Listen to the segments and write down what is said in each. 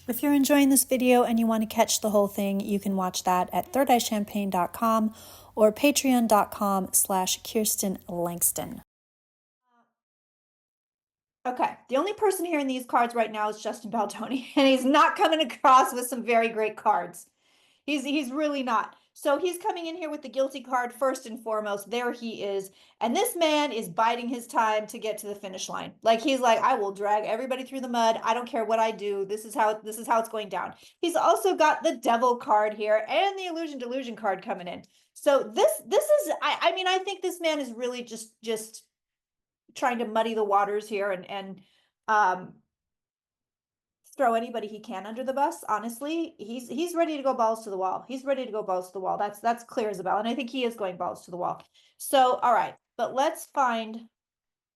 If you're enjoying this video and you want to catch the whole thing, you can watch that at thirdeyechampagne.com or patreon.com/Kirsten Langston. Okay, the only person here in these cards right now is Justin Baldoni, and he's not coming across with some very great cards. He's really not. So he's coming in here with the guilty card first and foremost. There he is. And this man is biding his time to get to the finish line. Like he's like, I will drag everybody through the mud. I don't care what I do. This is how it's going down. He's also got the devil card here and the illusion delusion card coming in. So this is I mean, I think this man is really just trying to muddy the waters here and throw anybody he can under the bus. Honestly, he's ready to go balls to the wall. He's ready to go balls to the wall. That's clear as a bell, and I think he is going balls to the wall. So all right, but let's find,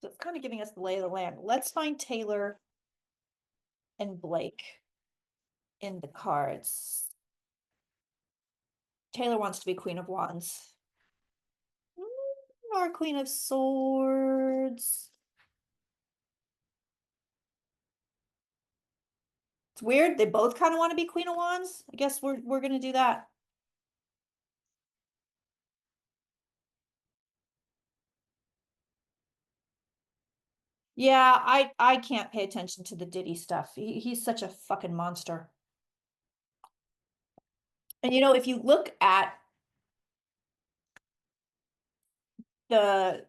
so it's kind of giving us the lay of the land. Let's find Taylor and Blake in the cards. Taylor wants to be Queen of Wands or Queen of Swords. It's weird. They both kind of want to be Queen of Wands. I guess we're gonna do that. Yeah, I can't pay attention to the Diddy stuff. He's such a fucking monster. And you know, if you look at the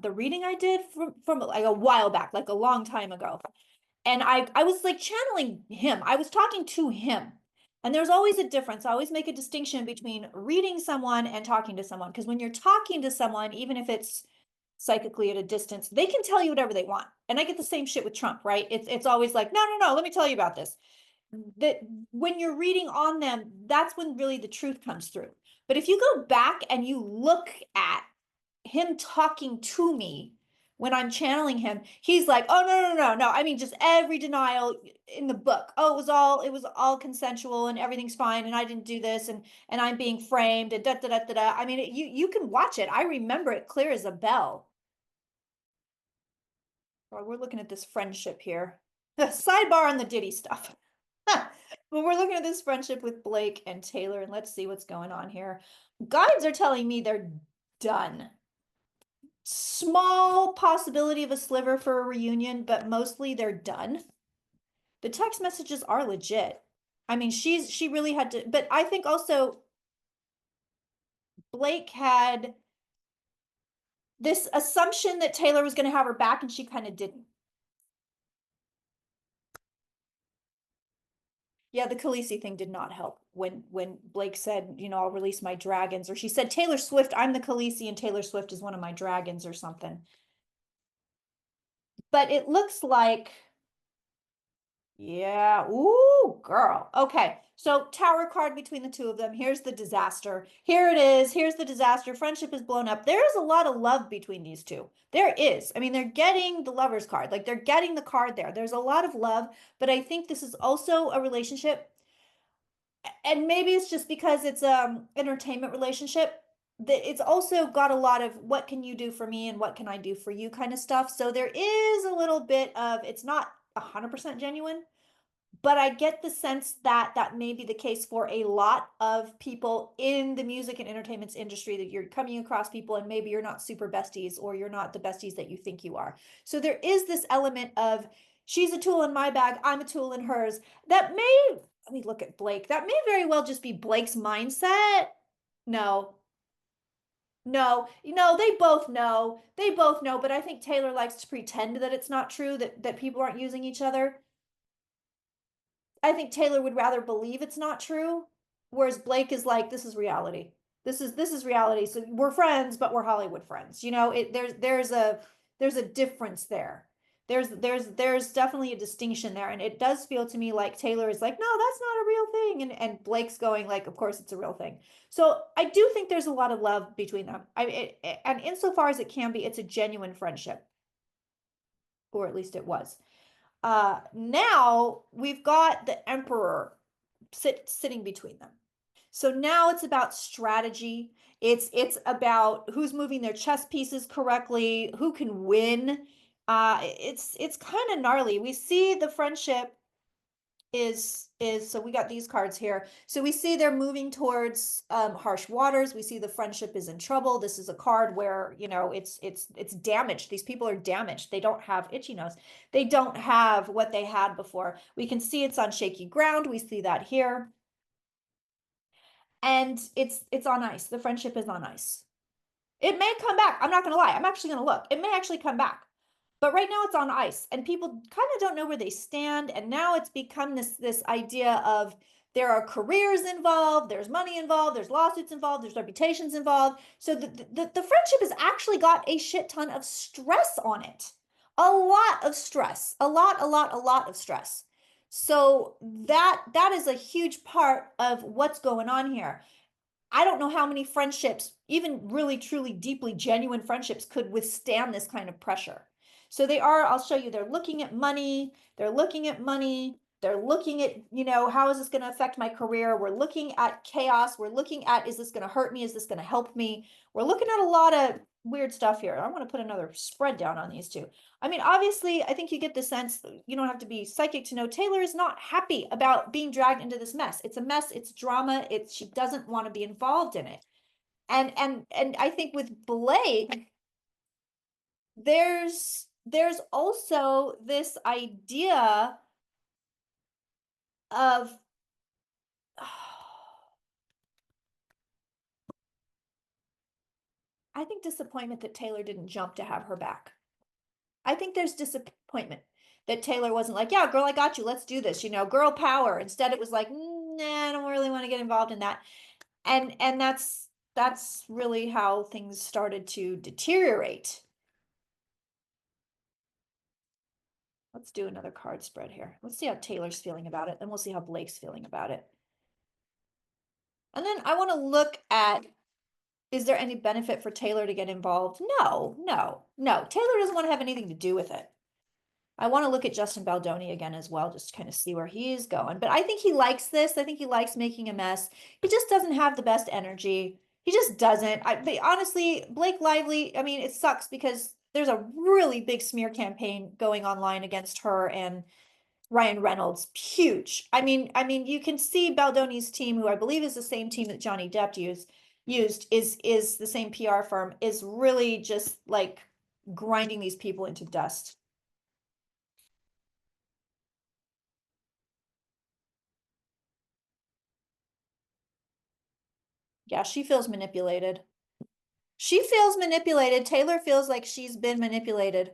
reading I did from like a while back, like a long time ago, and I was like channeling him. I was talking to him. And there's always a difference. I always make a distinction between reading someone and talking to someone. Because when you're talking to someone, even if it's psychically at a distance, they can tell you whatever they want. And I get the same shit with Trump, right? It's always like, no, let me tell you about this. That when you're reading on them, that's when really the truth comes through. But if you go back and you look at him talking to me when I'm channeling him, he's like, oh no. I mean, just every denial in the book. Oh, it was all consensual and everything's fine, and I didn't do this, and I'm being framed, and da da da da da. I mean, you can watch it. I remember it clear as a bell. Well, we're looking at this friendship here. Sidebar on the Diddy stuff. But we're looking at this friendship with Blake and Taylor, and let's see what's going on here. Guides are telling me they're done. Small possibility of a sliver for a reunion, but mostly they're done. The text messages are legit. I mean, she really had to, but I think also Blake had this assumption that Taylor was going to have her back, and she kind of didn't. Yeah, the Khaleesi thing did not help when Blake said, you know, I'll release my dragons, or she said Taylor Swift, I'm the Khaleesi and Taylor Swift is one of my dragons or something. But it looks like, yeah, ooh, girl. Okay, so Tower card between the two of them. Here's the disaster. Here it is. Here's the disaster. Friendship is blown up. There is a lot of love between these two. There is. I mean, they're getting the Lover's card. Like, they're getting the card there. There's a lot of love, but I think this is also a relationship, and maybe it's just because it's entertainment relationship, that it's also got a lot of what can you do for me and what can I do for you kind of stuff. So there is a little bit of, it's not 100% genuine, but I get the sense that that may be the case for a lot of people in the music and entertainment industry, that you're coming across people and maybe you're not super besties, or you're not the besties that you think you are. So there is this element of, she's a tool in my bag, I'm a tool in hers. That may, let me look at Blake. That may very well just be Blake's mindset. No, they both know. They both know, but I think Taylor likes to pretend that it's not true, that people aren't using each other. I think Taylor would rather believe it's not true, whereas Blake is like, this is reality. This is reality. So we're friends, but we're Hollywood friends. You know, there's a difference there. There's definitely a distinction there, and it does feel to me like Taylor is like, no, that's not a real thing, and Blake's going like, of course it's a real thing. So I do think there's a lot of love between them. And insofar as it can be, it's a genuine friendship, or at least it was. Now we've got the Emperor sitting between them. So now it's about strategy. It's about who's moving their chess pieces correctly, who can win. It's kind of gnarly. We see the friendship is so we got these cards here. So we see they're moving towards harsh waters. We see the friendship is in trouble. This is a card where, you know, it's damaged. These people are damaged. They don't have itchy nose. They don't have what they had before. We can see it's on shaky ground. We see that here. And it's on ice. The friendship is on ice. It may come back. I'm not going to lie. I'm actually going to look. It may actually come back. But right now it's on ice and people kind of don't know where they stand. And now it's become this idea of there are careers involved, there's money involved, there's lawsuits involved, there's reputations involved. So the friendship has actually got a shit ton of stress on it. A lot of stress. A lot of stress. So that is a huge part of what's going on here. I don't know how many friendships, even really, truly, deeply genuine friendships, could withstand this kind of pressure. So they are, I'll show you, they're looking at money, they're looking at money, they're looking at, you know, how is this going to affect my career? We're looking at chaos. We're looking at, is this going to hurt me? Is this going to help me? We're looking at a lot of weird stuff here. I want to put another spread down on these two. I mean, obviously, I think you get the sense, you don't have to be psychic to know Taylor is not happy about being dragged into this mess. It's a mess, it's drama, she doesn't want to be involved in it. And I think with Blake, there's also this idea of I think disappointment that Taylor didn't jump to have her back. I think there's disappointment that Taylor wasn't like, yeah, girl, I got you. Let's do this. You know, girl power. Instead, it was like, nah, I don't really want to get involved in that. And that's really how things started to deteriorate. Let's do another card spread here. Let's see how Taylor's feeling about it. Then we'll see how Blake's feeling about it. And then I want to look at, is there any benefit for Taylor to get involved? No. Taylor doesn't want to have anything to do with it. I want to look at Justin Baldoni again as well, just to kind of see where he's going. But I think he likes this. I think he likes making a mess. He just doesn't have the best energy. He just doesn't. Honestly, Blake Lively, I mean, it sucks because there's a really big smear campaign going online against her and Ryan Reynolds. Huge. You can see Baldoni's team, who I believe is the same team that Johnny Depp used is the same PR firm, is really just like grinding these people into dust. Yeah, she feels manipulated. She feels manipulated. Taylor feels like she's been manipulated.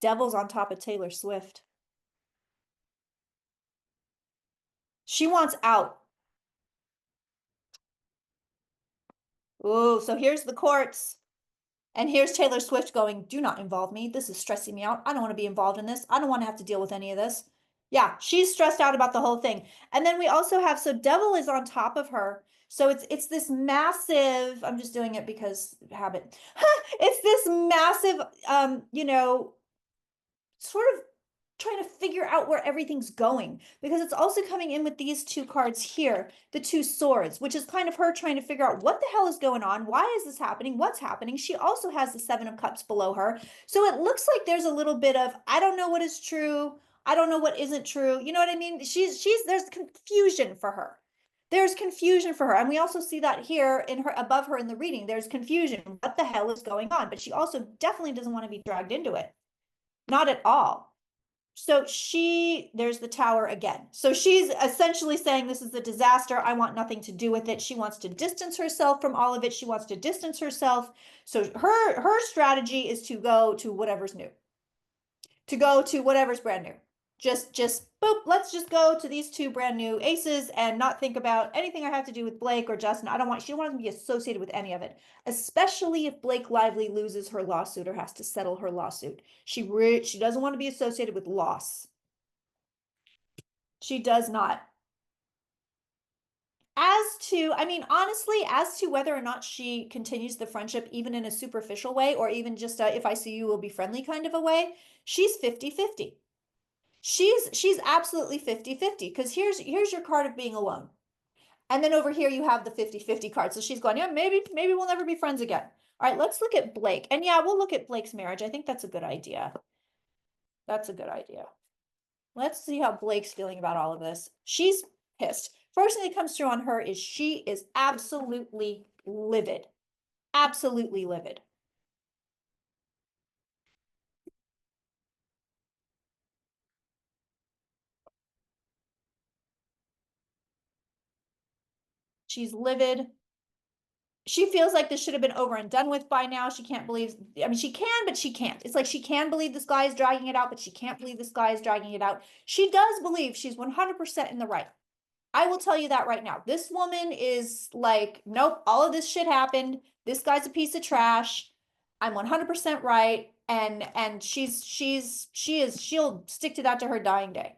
Devil's on top of Taylor Swift. She wants out. Oh, so here's the courts. And here's Taylor Swift going, do not involve me. This is stressing me out. I don't want to be involved in this. I don't want to have to deal with any of this. Yeah, she's stressed out about the whole thing. And then we also have, so Devil is on top of her. So it's this massive, I'm just doing it because habit. It's this massive, sort of trying to figure out where everything's going, because it's also coming in with these two cards here, the two swords, which is kind of her trying to figure out what the hell is going on. Why is this happening? What's happening? She also has the Seven of Cups below her. So it looks like there's a little bit of, I don't know what is true. I don't know what isn't true. You know what I mean? There's confusion for her. There's confusion for her. And we also see that here in her, above her in the reading, there's confusion. What the hell is going on? But she also definitely doesn't want to be dragged into it. Not at all. So there's the tower again. So she's essentially saying this is a disaster. I want nothing to do with it. She wants to distance herself from all of it. She wants to distance herself. So her strategy is to go to whatever's new, to go to whatever's brand new. Just boop, let's just go to these two brand new aces and not think about anything I have to do with Blake or Justin. She don't want to be associated with any of it, especially if Blake Lively loses her lawsuit or has to settle her lawsuit. She doesn't want to be associated with loss. She does not. Honestly, as to whether or not she continues the friendship, even in a superficial way, or even just if I see you, we'll be friendly kind of a way, she's 50-50. She's absolutely 50-50, because here's your card of being alone. And then over here you have the 50-50 card. So she's going, yeah, maybe we'll never be friends again. All right, let's look at Blake. And yeah, we'll look at Blake's marriage. I think that's a good idea. That's a good idea. Let's see how Blake's feeling about all of this. She's pissed. First thing that comes through on her is she is absolutely livid. Absolutely livid. She's livid. She feels like this should have been over and done with by now. She can't believe, I mean, she can, but she can't. It's like she can believe this guy is dragging it out, but she can't believe this guy is dragging it out. She does believe she's 100% in the right. I will tell you that right now. This woman is like, nope, all of this shit happened. This guy's a piece of trash. I'm 100% right. And she'll stick to that to her dying day.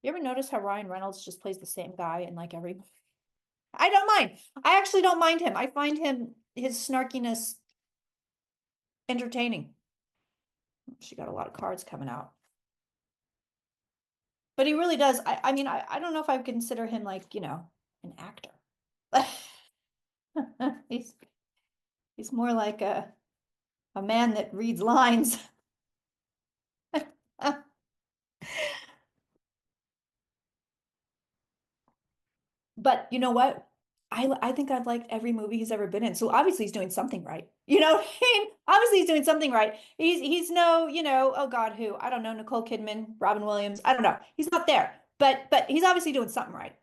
You ever notice how Ryan Reynolds just plays the same guy in like every, I don't mind. I actually don't mind him. I find his snarkiness entertaining. She got a lot of cards coming out. But he really does. I mean, I don't know if I would consider him like, an actor. He's he's more like a man that reads lines. But you know what? I think I've liked every movie he's ever been in. So obviously he's doing something right. You know what I mean? Obviously he's doing something right. He's no, oh God, who? I don't know, Nicole Kidman, Robin Williams. I don't know. He's not there. But he's obviously doing something right.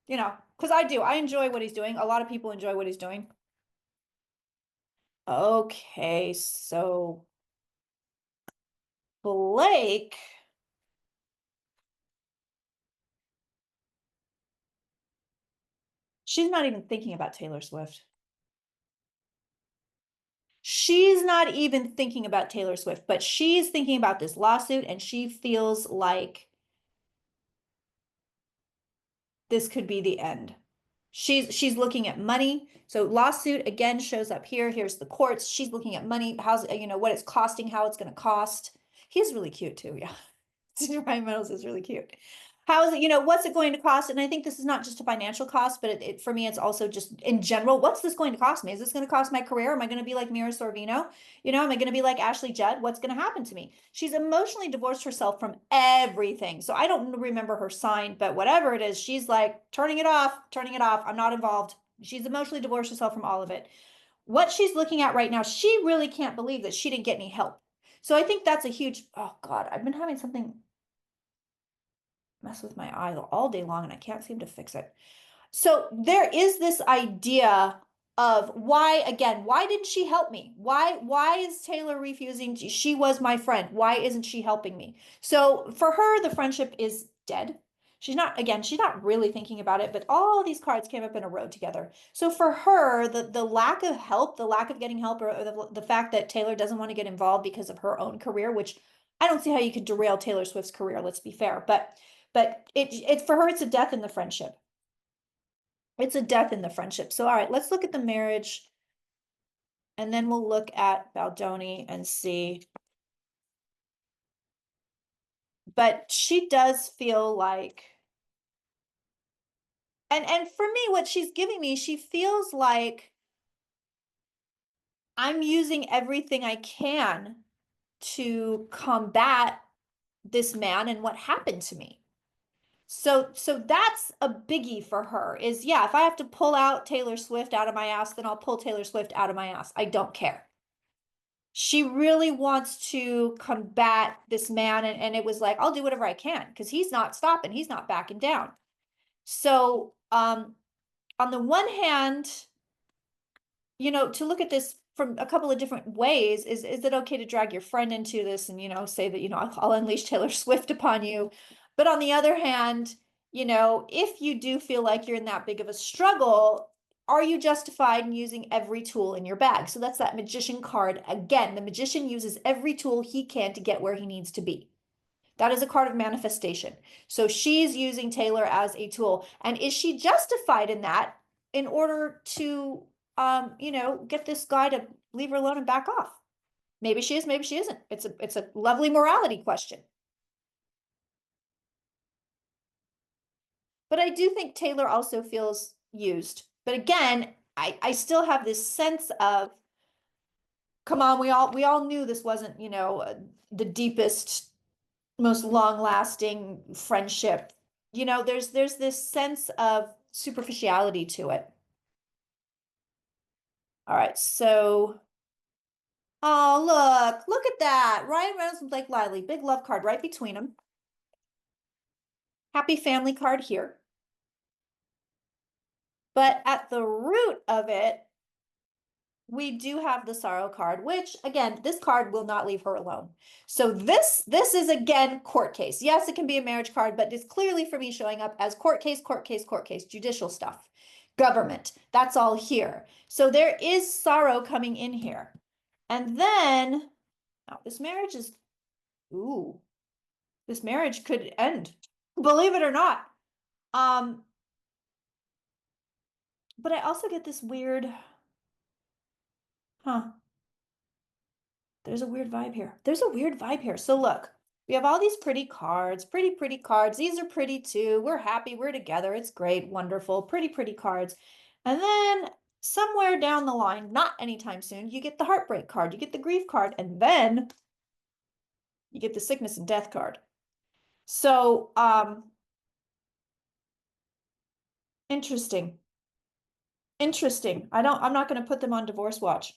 Because I do. I enjoy what he's doing. A lot of people enjoy what he's doing. Okay, so Blake, she's not even thinking about Taylor Swift. She's not even thinking about Taylor Swift, but she's thinking about this lawsuit and she feels like this could be the end. She's looking at money. So lawsuit again shows up here. Here's the courts. She's looking at money, how's what it's costing, how it's going to cost. He's really cute too. Yeah. Ryan Reynolds is really cute. How is it, what's it going to cost? And I think this is not just a financial cost, but for me, it's also just in general, what's this going to cost me? Is this going to cost my career? Am I going to be like Mira Sorvino? Am I going to be like Ashley Judd? What's going to happen to me? She's emotionally divorced herself from everything. So I don't remember her sign, but whatever it is, she's like turning it off. I'm not involved. She's emotionally divorced herself from all of it. What she's looking at right now, she really can't believe that she didn't get any help. So I think that's a huge, oh God, I've been having something mess with my eye all day long and I can't seem to fix it. So there is this idea of why didn't she help me? Why is Taylor refusing? She was my friend. Why isn't she helping me? So for her, the friendship is dead. She's not really thinking about it, but all these cards came up in a row together. So for her, the lack of help, the lack of getting help, or the fact that Taylor doesn't want to get involved because of her own career, which I don't see how you could derail Taylor Swift's career, let's be fair. But it for her, it's a death in the friendship. It's a death in the friendship. So all right, let's look at the marriage and then we'll look at Baldoni and see. But she does feel like, and for me, what she's giving me, she feels like I'm using everything I can to combat this man and what happened to me. So that's a biggie for her is, yeah, if I have to pull out Taylor Swift out of my ass, then I'll pull Taylor Swift out of my ass. I don't care. She really wants to combat this man. And it was like, I'll do whatever I can because he's not stopping. He's not backing down. So, on the one hand, to look at this from a couple of different ways, is it okay to drag your friend into this and, say that, I'll unleash Taylor Swift upon you. But on the other hand, if you do feel like you're in that big of a struggle, are you justified in using every tool in your bag? So that's that magician card. Again, the magician uses every tool he can to get where he needs to be. That is a card of manifestation. So she's using Taylor as a tool. And is she justified in that in order to, get this guy to leave her alone and back off? Maybe she is, maybe she isn't. It's a lovely morality question. But I do think Taylor also feels used. But again, I still have this sense of, come on, we all knew this wasn't, the deepest, most long-lasting friendship. There's this sense of superficiality to it. All right, so oh look at that. Ryan Reynolds and Blake Lively, big love card right between them. Happy family card here. But at the root of it, we do have the sorrow card, which again, this card will not leave her alone. So this is again court case. Yes, it can be a marriage card, but it's clearly for me showing up as court case, court case, court case, judicial stuff, government. That's all here. So there is sorrow coming in here. And then, oh, this marriage is, ooh, this marriage could end, believe it or not. But I also get this weird, huh? There's a weird vibe here. There's a weird vibe here. So look, we have all these pretty cards, pretty cards. These are pretty too. We're happy. We're together. It's great. Wonderful. Pretty cards. And then somewhere down the line, not anytime soon, you get the heartbreak card. You get the grief card. And then you get the sickness and death card. So, interesting. Interesting. I'm not going to put them on divorce watch.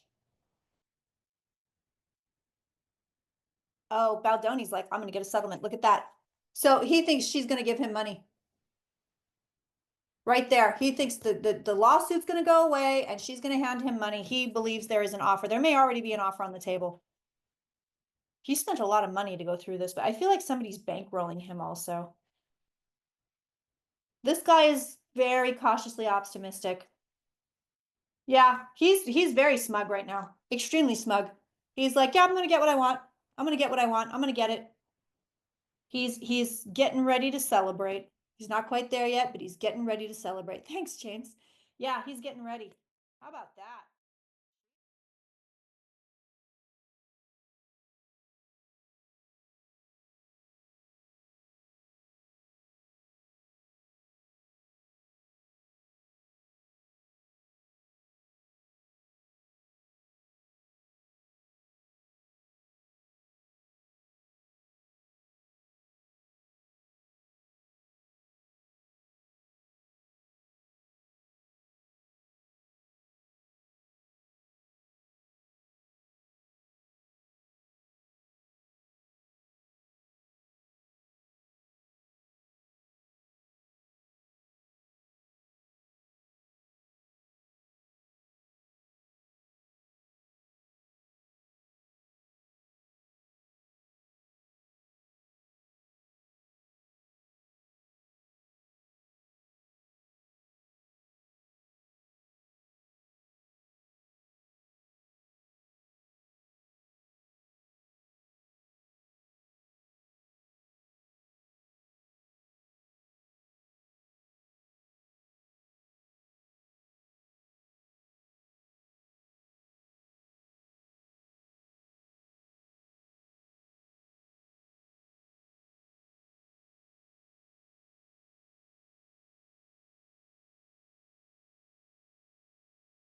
Oh, Baldoni's like, I'm going to get a settlement. Look at that. So he thinks she's going to give him money. Right there. He thinks the lawsuit's going to go away and she's going to hand him money. He believes there is an offer. There may already be an offer on the table. He spent a lot of money to go through this, but I feel like somebody's bankrolling him also. This guy is very cautiously optimistic. Yeah, he's very smug right now. Extremely smug. He's like, yeah, I'm gonna get what I want. I'm gonna get what I want. I'm gonna get it. He's getting ready to celebrate. He's not quite there yet, but he's getting ready to celebrate. Thanks, James. Yeah, he's getting ready. How about that?